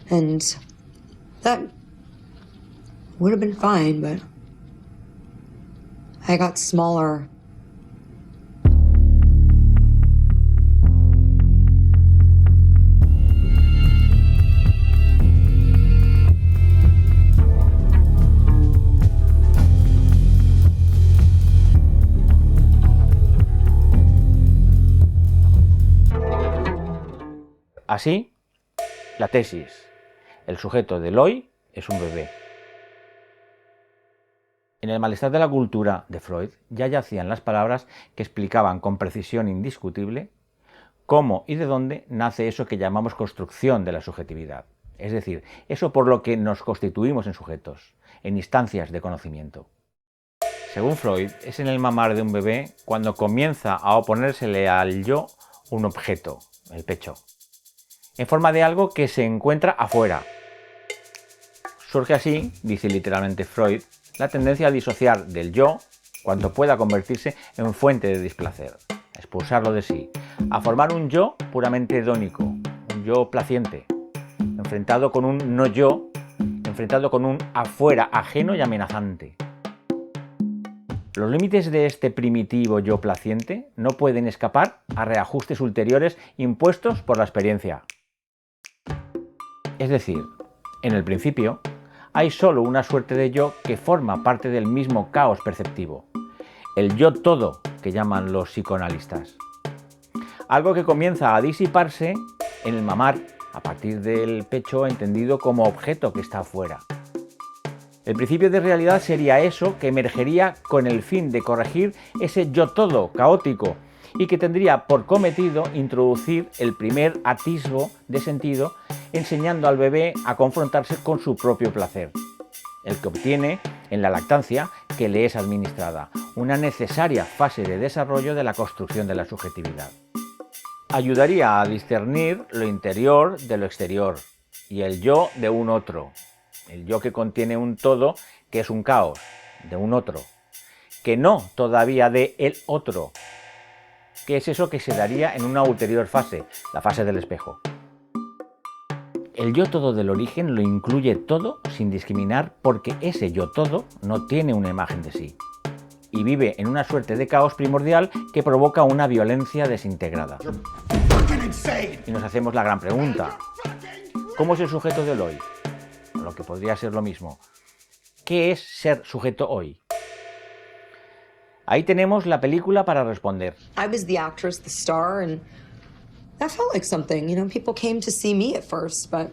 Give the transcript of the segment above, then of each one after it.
And that would have been fine, but I got smaller. Así, la tesis. El sujeto del hoy es un bebé. En el malestar de la cultura de Freud ya yacían las palabras que explicaban con precisión indiscutible cómo y de dónde nace eso que llamamos construcción de la subjetividad. Es decir, eso por lo que nos constituimos en sujetos, en instancias de conocimiento. Según Freud, es en el mamar de un bebé cuando comienza a oponérsele al yo un objeto, el pecho, en forma de algo que se encuentra afuera. Surge así, dice literalmente Freud, la tendencia a disociar del yo cuanto pueda convertirse en fuente de displacer, a expulsarlo de sí, a formar un yo puramente hedónico, un yo placiente, enfrentado con un no yo, enfrentado con un afuera ajeno y amenazante. Los límites de este primitivo yo placiente no pueden escapar a reajustes ulteriores impuestos por la experiencia. Es decir, en el principio, hay solo una suerte de yo que forma parte del mismo caos perceptivo, el yo todo que llaman los psicoanalistas. Algo que comienza a disiparse en el mamar, a partir del pecho entendido como objeto que está afuera. El principio de realidad sería eso que emergería con el fin de corregir ese yo todo caótico y que tendría por cometido introducir el primer atisbo de sentido, enseñando al bebé a confrontarse con su propio placer, el que obtiene en la lactancia que le es administrada, una necesaria fase de desarrollo de la construcción de la subjetividad. Ayudaría a discernir lo interior de lo exterior y el yo de un otro, el yo que contiene un todo que es un caos, de un otro, que no todavía de el otro, que es eso que se daría en una ulterior fase, la fase del espejo. El yo todo del origen lo incluye todo sin discriminar porque ese yo todo no tiene una imagen de sí y vive en una suerte de caos primordial que provoca una violencia desintegrada. Y nos hacemos la gran pregunta: ¿cómo es el sujeto del hoy? Lo que podría ser lo mismo. ¿Qué es ser sujeto hoy? Ahí tenemos la película para responder. I was the actress, the star, and that felt like something. You know, people came to see me at first, but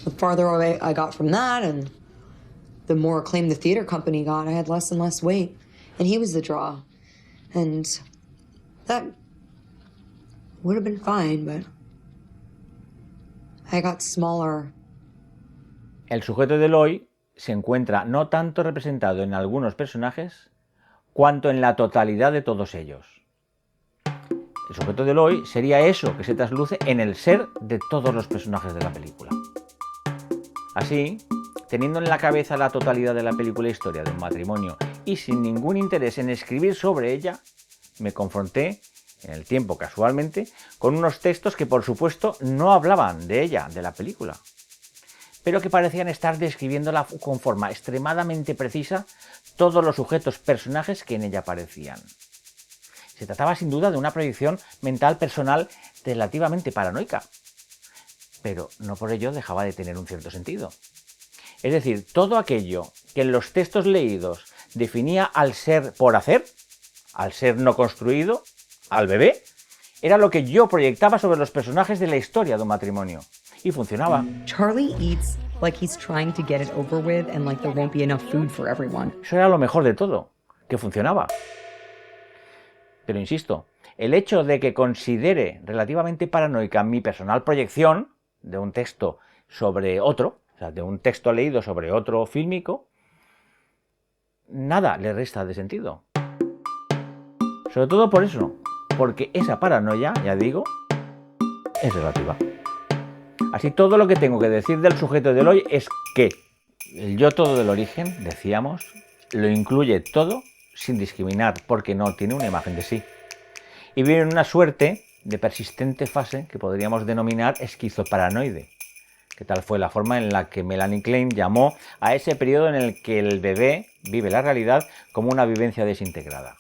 the farther away I got from that and the more acclaim the theater company got, I had less and less weight. And he was the draw. And that would have been fine, but I got smaller. El sujeto del hoy se encuentra no tanto representado en algunos personajes, cuanto en la totalidad de todos ellos. El sujeto del hoy sería eso que se trasluce en el ser de todos los personajes de la película. Así, teniendo en la cabeza la totalidad de la película Historia de un matrimonio y sin ningún interés en escribir sobre ella, me confronté, en el tiempo casualmente, con unos textos que por supuesto no hablaban de ella, de la película, pero que parecían estar describiéndola con forma extremadamente precisa todos los sujetos personajes que en ella aparecían. Se trataba sin duda de una proyección mental personal relativamente paranoica, pero no por ello dejaba de tener un cierto sentido. Es decir, todo aquello que en los textos leídos definía al ser por hacer, al ser no construido, al bebé, era lo que yo proyectaba sobre los personajes de la historia de un matrimonio. Y funcionaba. Charlie eats like he's trying to get it over with and like there won't be enough food for everyone. Eso era lo mejor de todo, que funcionaba. Pero insisto, el hecho de que considere relativamente paranoica mi personal proyección de un texto sobre otro, o sea, de un texto leído sobre otro fílmico, nada le resta de sentido. Sobre todo por eso, porque esa paranoia, ya digo, es relativa. Así, todo lo que tengo que decir del sujeto del hoy es que el yo todo del origen, decíamos, lo incluye todo sin discriminar porque no tiene una imagen de sí. Y vive en una suerte de persistente fase que podríamos denominar esquizoparanoide. que tal fue la forma en la que Melanie Klein llamó a ese periodo en el que el bebé vive la realidad como una vivencia desintegrada.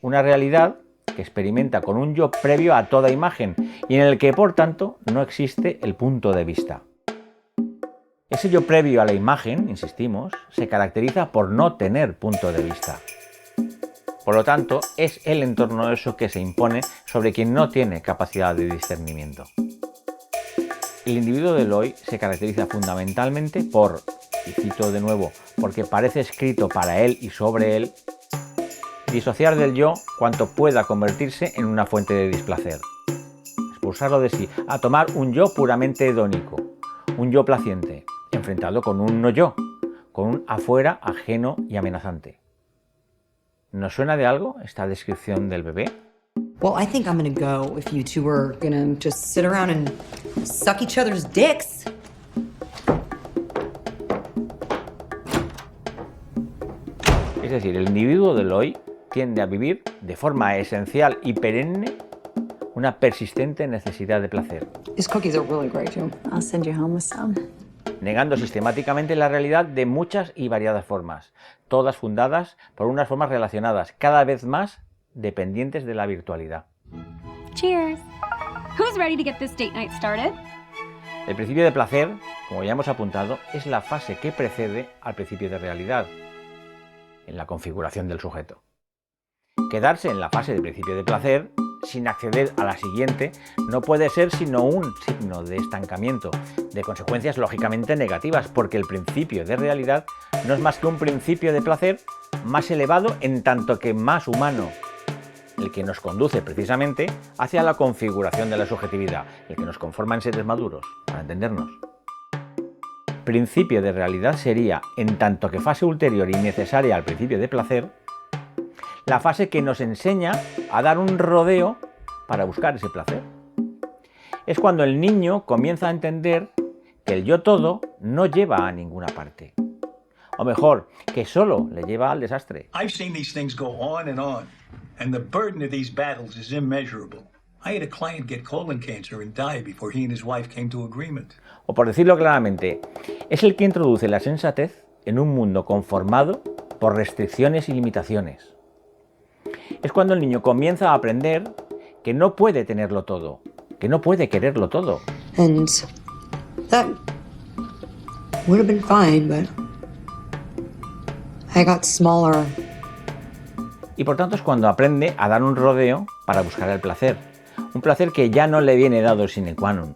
Una realidad que experimenta con un yo previo a toda imagen y en el que, por tanto, no existe el punto de vista. Ese yo previo a la imagen, insistimos, se caracteriza por no tener punto de vista. Por lo tanto, es el entorno eso que se impone sobre quien no tiene capacidad de discernimiento. El individuo del hoy se caracteriza fundamentalmente por, y cito de nuevo, porque parece escrito para él y sobre él, disociar del yo cuanto pueda convertirse en una fuente de displacer. Expulsarlo de sí, a tomar un yo puramente hedónico, un yo placiente, enfrentado con un no yo, con un afuera ajeno y amenazante. ¿Nos suena de algo esta descripción del bebé? Well, I think I'm gonna go if you two are gonna just sit around and suck each other's dicks. Es decir, el individuo del hoy tiende a vivir de forma esencial y perenne una persistente necesidad de placer, These cookies are really great, too. I'll send you home with some. negando sistemáticamente la realidad de muchas y variadas formas, todas fundadas por unas formas relacionadas, cada vez más dependientes de la virtualidad. Cheers. Who's ready to get this date night started? El principio de placer, como ya hemos apuntado, es la fase que precede al principio de realidad, en la configuración del sujeto. Quedarse en la fase de principio de placer, sin acceder a la siguiente, no puede ser sino un signo de estancamiento, de consecuencias lógicamente negativas, porque el principio de realidad no es más que un principio de placer más elevado en tanto que más humano, el que nos conduce precisamente hacia la configuración de la subjetividad, el que nos conforma en seres maduros, para entendernos. Principio de realidad sería, en tanto que fase ulterior y necesaria al principio de placer, la fase que nos enseña a dar un rodeo para buscar ese placer. Es cuando el niño comienza a entender que el yo todo no lleva a ninguna parte. O mejor, que solo le lleva al desastre. I've seen these things go on, and the burden of these battles is immeasurable. I had a client get colon cancer and die before he and his wife came to agreement. O por decirlo claramente, es el que introduce la sensatez en un mundo conformado por restricciones y limitaciones. Es cuando el niño comienza a aprender que no puede tenerlo todo, que no puede quererlo todo. And that would have been fine, but I got smaller. Y por tanto es cuando aprende a dar un rodeo para buscar el placer. Un placer que ya no le viene dado sine qua non.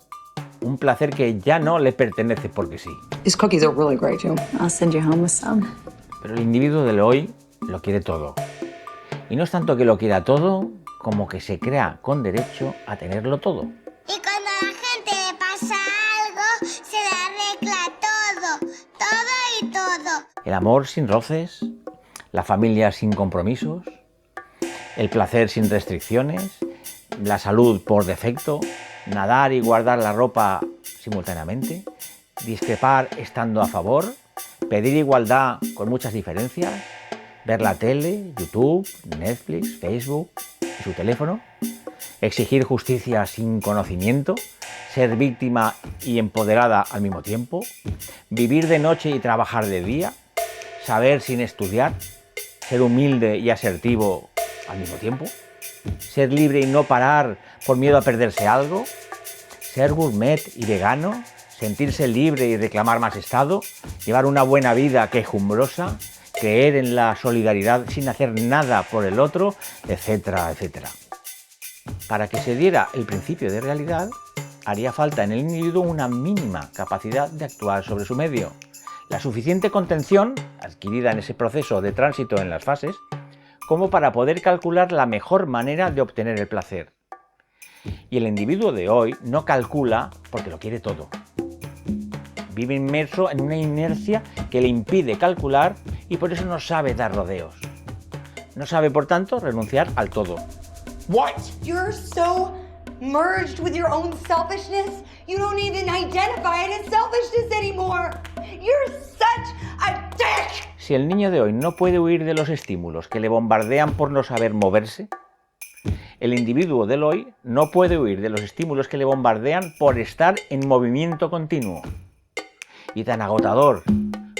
Un placer que ya no le pertenece porque sí. These cookies are really great, too. I'll send you home with some. Pero el individuo del hoy lo quiere todo. Y no es tanto que lo quiera todo, como que se crea con derecho a tenerlo todo. Y cuando a la gente le pasa algo, se le arregla todo y todo. El amor sin roces, la familia sin compromisos, el placer sin restricciones, la salud por defecto, nadar y guardar la ropa simultáneamente, discrepar estando a favor, pedir igualdad con muchas diferencias, ver la tele, YouTube, Netflix, Facebook y su teléfono, exigir justicia sin conocimiento, ser víctima y empoderada al mismo tiempo, vivir de noche y trabajar de día, saber sin estudiar, ser humilde y asertivo al mismo tiempo, ser libre y no parar por miedo a perderse algo, ser gourmet y vegano, sentirse libre y reclamar más estado, llevar una buena vida quejumbrosa, creer en la solidaridad sin hacer nada por el otro, etcétera, etcétera. Para que se diera el principio de realidad, haría falta en el individuo una mínima capacidad de actuar sobre su medio, la suficiente contención, adquirida en ese proceso de tránsito en las fases, como para poder calcular la mejor manera de obtener el placer. Y el individuo de hoy no calcula porque lo quiere todo. Vive inmerso en una inercia que le impide calcular y por eso no sabe dar rodeos. No sabe, por tanto, renunciar al todo. What? You're so merged with your own selfishness, you don't even identify it as selfishness anymore. You're such a dick! Si el niño de hoy no puede huir de los estímulos que le bombardean por no saber moverse, El individuo del hoy no puede huir de los estímulos que le bombardean por estar en movimiento continuo. Y tan agotador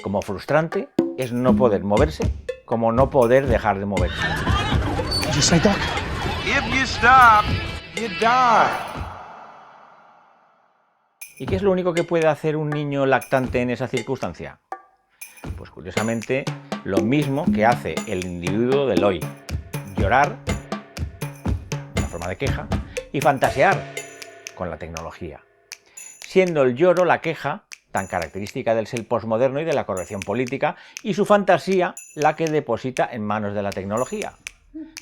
como frustrante es no poder moverse como no poder dejar de moverse. Did you say, Doc? If you stop, you die. ¿Y qué es lo único que puede hacer un niño lactante en esa circunstancia? Pues curiosamente, lo mismo que hace el individuo del hoy. Llorar, una forma de queja, y fantasear con la tecnología. Siendo el lloro la queja, tan característica del ser posmoderno y de la corrección política, y su fantasía la que deposita en manos de la tecnología.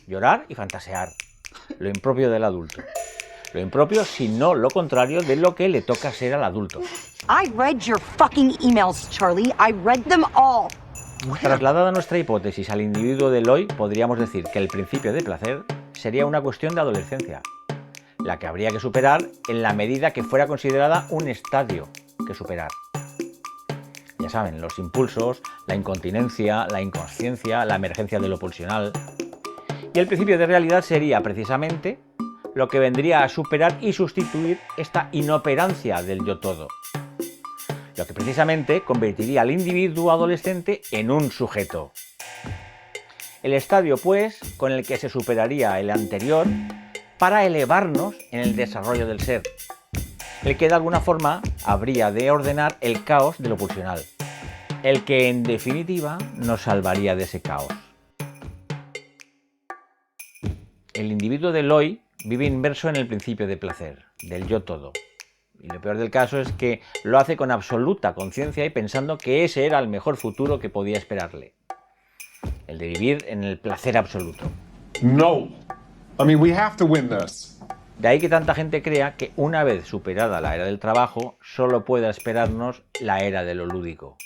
Llorar y fantasear, lo impropio del adulto. Lo impropio, si no lo contrario, de lo que le toca ser al adulto. I read your fucking emails, Charlie. I read them all. Trasladada nuestra hipótesis al individuo del hoy, podríamos decir que el principio de placer sería una cuestión de adolescencia, la que habría que superar en la medida que fuera considerada un estadio que superar. Ya saben, los impulsos, la incontinencia, la inconsciencia, la emergencia de lo pulsional. Y el principio de realidad sería precisamente lo que vendría a superar y sustituir esta inoperancia del yo todo. Lo que precisamente convertiría al individuo adolescente en un sujeto. El estadio, pues, con el que se superaría el anterior para elevarnos en el desarrollo del ser, el que de alguna forma habría de ordenar el caos de lo pulsional, el que en definitiva nos salvaría de ese caos. El individuo del hoy vive inmerso en el principio de placer, del yo todo. Y lo peor del caso es que lo hace con absoluta conciencia y pensando que ese era el mejor futuro que podía esperarle. El de vivir en el placer absoluto. No. I mean, we have to win this. De ahí que tanta gente crea que una vez superada la era del trabajo, solo pueda esperarnos la era de lo lúdico.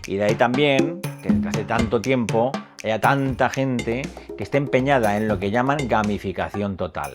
Y de ahí también que desde hace tanto tiempo haya tanta gente que esté empeñada en lo que llaman gamificación total.